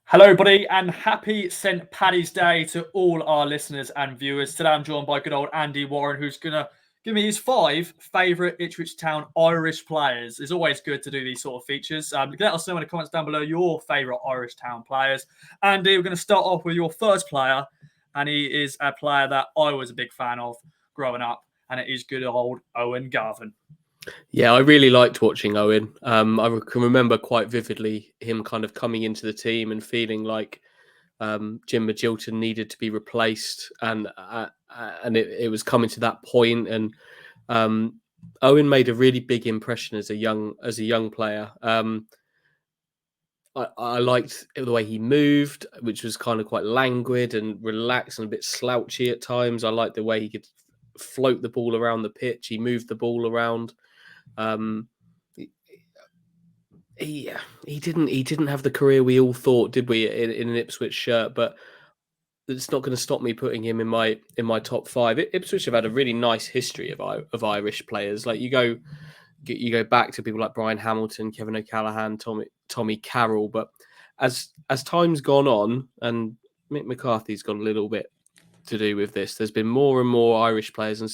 Hello, everybody, and happy St. Paddy's Day to all our listeners and viewers. Today I'm joined by good old Andy Warren, who's going to give me his 5 favourite Ipswich Town Irish players. It's always good to do these sort of features. Let us know in the comments down below your favourite Irish Town players. Andy, we're going to start off with your first player, and he is a player that I was a big fan of growing up, and it is good old Owen Garvan. Yeah, I really liked watching Owen. I can remember quite vividly him kind of coming into the team and feeling like Jim Magilton needed to be replaced, and it was coming to that point. And Owen made a really big impression as a young player. I liked the way he moved, which was kind of quite languid and relaxed and a bit slouchy at times. I liked the way he could float the ball around the pitch. He moved the ball around. He didn't have the career we all thought, did we, in an Ipswich shirt? But it's not going to stop me putting him in my top 5. Ipswich have had a really nice history of Irish players. Like you go back to people like Brian Hamilton, Kevin O'Callaghan, Tommy Carroll. But as time's gone on, and Mick McCarthy's got a little bit to do with this, there's been more and more Irish players and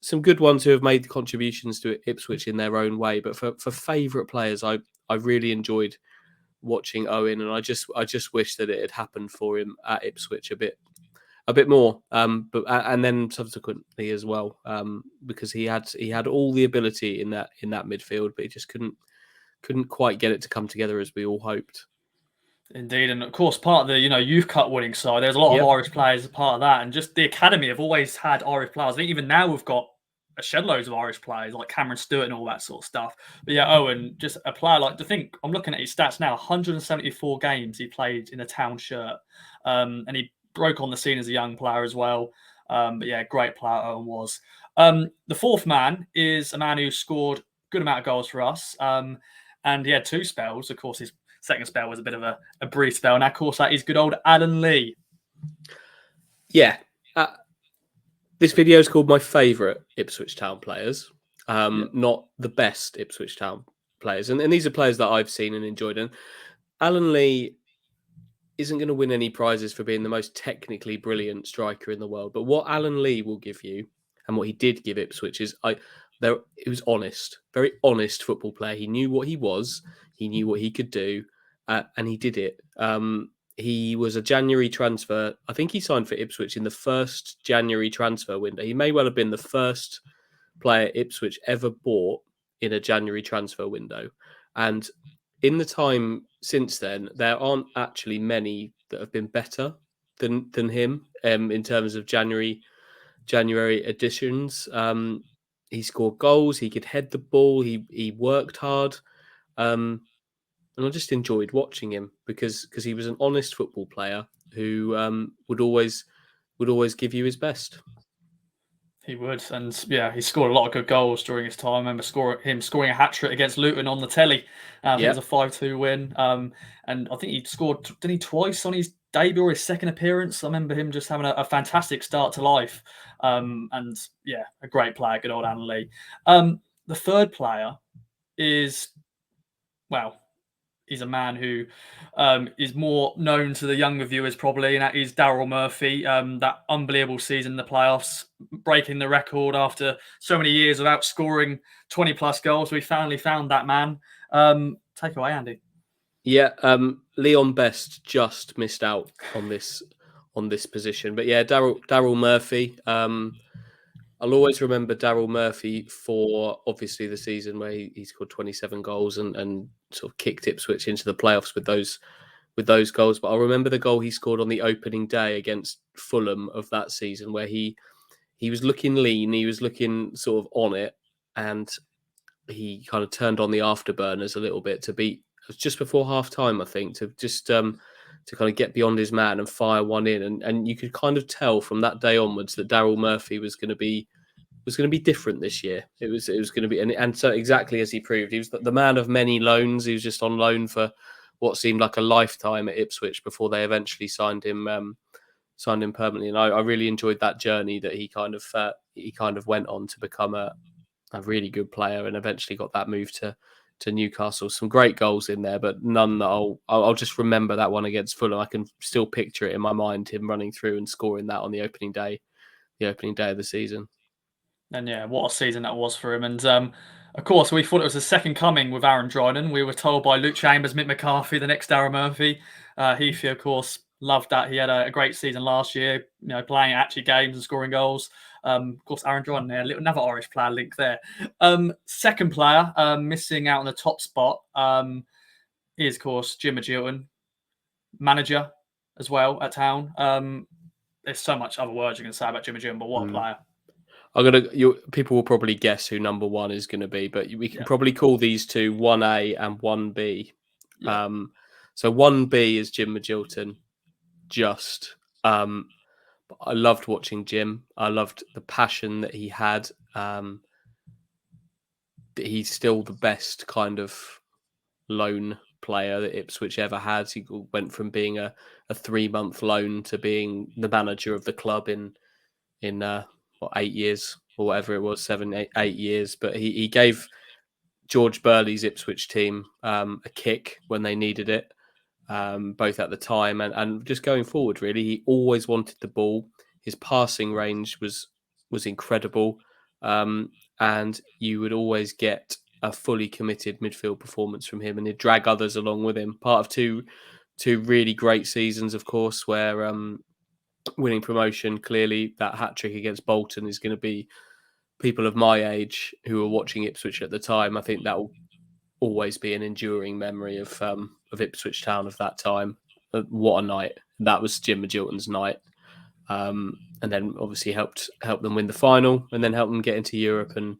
some good ones who have made contributions to Ipswich in their own way. But for favourite players, I really enjoyed watching Owen, and I just wish that it had happened for him at Ipswich a bit more. And then subsequently as well, because he had all the ability in that midfield, but he just couldn't quite get it to come together as we all hoped. Indeed, and of course, part of the youth cup winning side, there's a lot of Irish players as part of that, and just the academy have always had Irish players. I think even now we've got a shed loads of Irish players like Cameron Stewart and all that sort of stuff. But yeah, Owen, just a player like to think. I'm looking at his stats now: 174 games he played in a Town shirt, and he broke on the scene as a young player as well. But yeah, great player Owen was. The fourth man is a man who scored a good amount of goals for us, and he had 2 spells. Of course, his second spell was a bit of a brief spell. And of course, that is good old Alan Lee. Yeah. This video is called My Favourite Ipswich Town Players, not the best Ipswich Town players. And these are players that I've seen and enjoyed. And Alan Lee isn't going to win any prizes for being the most technically brilliant striker in the world. But what Alan Lee will give you, and what he did give Ipswich, is he was honest, very honest football player. He knew what he was. He knew what he could do, and he did it. He was a January transfer. I think he signed for Ipswich in the first January transfer window. He may well have been the first player Ipswich ever bought in a January transfer window. And in the time since then, there aren't actually many that have been better than him in terms of January additions. He scored goals. He could head the ball. He worked hard, and I just enjoyed watching him because he was an honest football player who would always give you his best. He would, and yeah, he scored a lot of good goals during his time. I remember him scoring a hat-trick against Luton on the telly. I think it was a 5-2 win. And I think he scored, didn't he, twice on his debut or his second appearance? I remember him just having a fantastic start to life. And yeah, a great player, good old Alan Lee. The third player is, well, he's a man who is more known to the younger viewers probably, and that is Daryl Murphy. That unbelievable season in the playoffs, breaking the record after so many years of outscoring 20-plus goals. We finally found that man. Take away, Andy. Yeah, Leon Best just missed out on this position, but yeah, Daryl Murphy. I'll always remember Daryl Murphy for obviously the season where he scored 27 goals and sort of kicked Ipswich into the playoffs with those goals. But I'll remember the goal he scored on the opening day against Fulham of that season, where he was looking lean, he was looking sort of on it, and he kind of turned on the afterburners a little bit to beat just before half time, I think, to just to kind of get beyond his man and fire one in. And you could kind of tell from that day onwards that Daryl Murphy was going to be different this year. It was going to be, and so exactly as he proved, he was the man of many loans. He was just on loan for what seemed like a lifetime at Ipswich before they eventually signed him permanently. And I really enjoyed that journey that he kind of went on to become a really good player, and eventually got that move to to Newcastle. Some great goals in there, but none that I'll just remember that one against Fulham. I can still picture it in my mind, him running through and scoring that on the opening day of the season. And yeah, what a season that was for him. And of course, we thought it was the second coming with Aaron Dryden. We were told by Luke Chambers, Mick McCarthy, the next Daryl Murphy. Heafy, of course, loved that. He had a great season last year, playing actually games and scoring goals. Of course, Aaron Dryden there, another Irish player link there. Second player missing out on the top spot is, of course, Jim Magilton, manager as well at Town. There's so much other words you can say about Jim Magilton, but what a player. People will probably guess who number one is going to be, but we can probably call these two 1A and 1B. Yeah. So 1B is Jim Magilton. I loved watching Jim. I loved the passion that he had. He's still the best kind of loan player that Ipswich ever had. He went from being a 3-month loan to being the manager of the club in 8 years or whatever it was, 8 years. But he gave George Burley's Ipswich team a kick when they needed it, both at the time and just going forward, really. He always wanted the ball. His passing range was incredible. And you would always get a fully committed midfield performance from him, and he'd drag others along with him. Part of two really great seasons, of course, where winning promotion. Clearly, that hat-trick against Bolton is going to be people of my age who were watching Ipswich at the time. I think that will always be an enduring memory of Ipswich Town of that time. What a night. That was Jim Magilton's night. And then obviously helped them win the final, and then helped them get into Europe and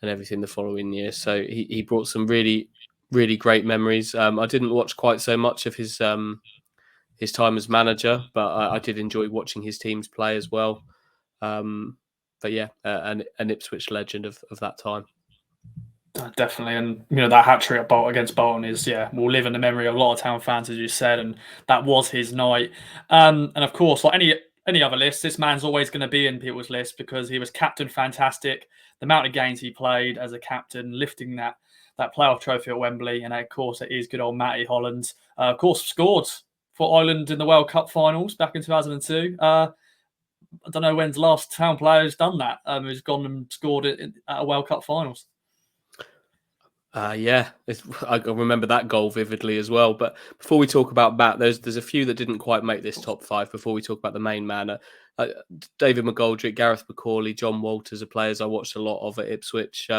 everything the following year. So he brought some really, really great memories. I didn't watch quite so much of his time as manager, but I did enjoy watching his teams play as well. But yeah, an Ipswich legend of that time. Definitely, and that hat-trick against Bolton will live in the memory of a lot of Town fans, as you said, and that was his night. And of course, like any other list, this man's always going to be in people's list because he was captain fantastic. The amount of games he played as a captain, lifting that playoff trophy at Wembley, and of course, it is good old Matty Holland. Of course, scored for Ireland in the World Cup finals back in 2002. I don't know when's the last Town player who's done that. Who's gone and scored it at a World Cup finals. I remember that goal vividly as well. But before we talk about Matt, there's a few that didn't quite make this top 5 before we talk about the main man. David McGoldrick, Gareth McCauley, John Walters are players I watched a lot of at Ipswich.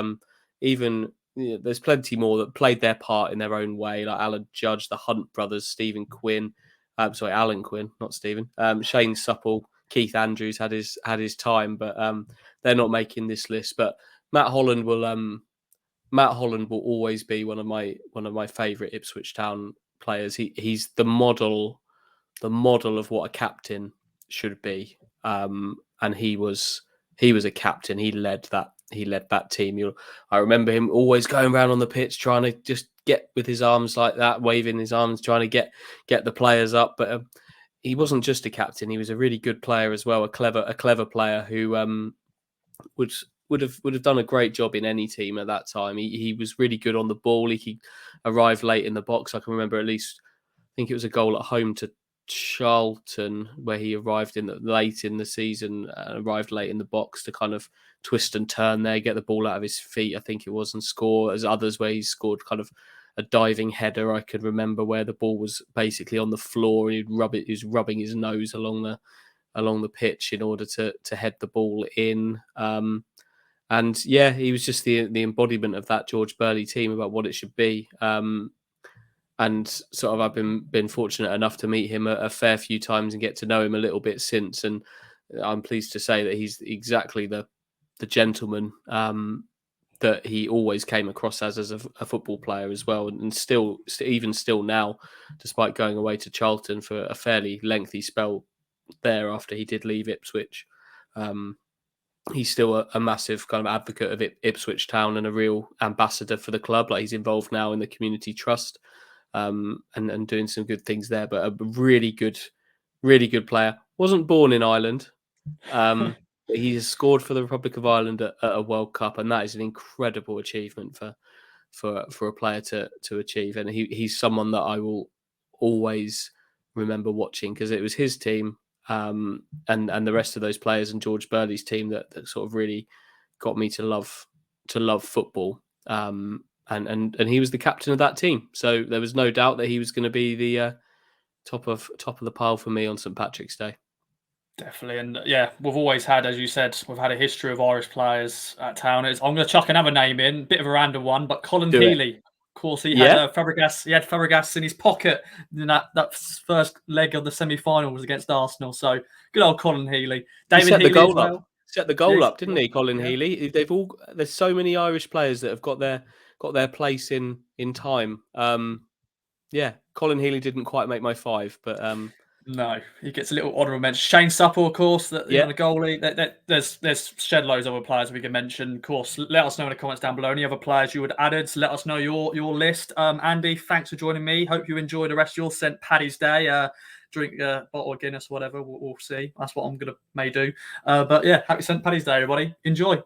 There's plenty more that played their part in their own way, like Alan Judge, the Hunt brothers, Alan Quinn, not Stephen. Shane Supple, Keith Andrews had his time, but they're not making this list. But Matt Holland will always be one of my favourite Ipswich Town players. He's the model of what a captain should be, and he was a captain. He led that team. I remember him always going around on the pitch trying to just get with his arms like that, waving his arms, trying to get the players up. But he wasn't just a captain; he was a really good player as well, a clever player who would have done a great job in any team at that time. He was really good on the ball. He arrived late in the box. I can remember I think it was a goal at home to Charlton where he arrived late in the season, arrived late in the box to kind of twist and turn there, get the ball out of his feet, I think it was, and score. As others where he scored kind of a diving header, I could remember, where the ball was basically on the floor and he was rubbing his nose along the pitch in order to head the ball in. And yeah, he was just the embodiment of that George Burley team about what it should be. And sort of I've been fortunate enough to meet him a fair few times and get to know him a little bit since. And I'm pleased to say that he's exactly the gentleman that he always came across as a football player as well. And even still now, despite going away to Charlton for a fairly lengthy spell there after he did leave Ipswich, he's still a massive kind of advocate of Ipswich Town and a real ambassador for the club. Like, he's involved now in the community trust and doing some good things there. But a really good player. Wasn't born in Ireland. He has scored for the Republic of Ireland at a World Cup, and that is an incredible achievement for for a player to achieve, and he's someone that I will always remember watching, because it was his team, and the rest of those players and George Burley's team that sort of really got me to love football. And he was the captain of that team, so there was no doubt that he was going to be the top of the pile for me on St. Patrick's Day. Definitely, and yeah, we've always had, as you said, we've had a history of Irish players at Town. I'm going to chuck another name in, bit of a random one, but Colin Healy. Of course, he had Fabregas. He had Fabregas in his pocket in that first leg of the semi-finals against Arsenal. So good old Colin Healy. David Healy as well. Set the goal up, didn't he, Colin Healy? There's so many Irish players that have got their place in time. Colin Healy didn't quite make my 5, but no, he gets a little honourable mention. Shane Supple, of course, the goalie. There's shed loads of other players we can mention. Of course, let us know in the comments down below any other players you would have added. So let us know your list. Andy, thanks for joining me. Hope you enjoy the rest of your St. Paddy's Day. Drink a bottle of Guinness, whatever. We'll see. That's what I'm may do. But yeah, happy St. Paddy's Day, everybody. Enjoy.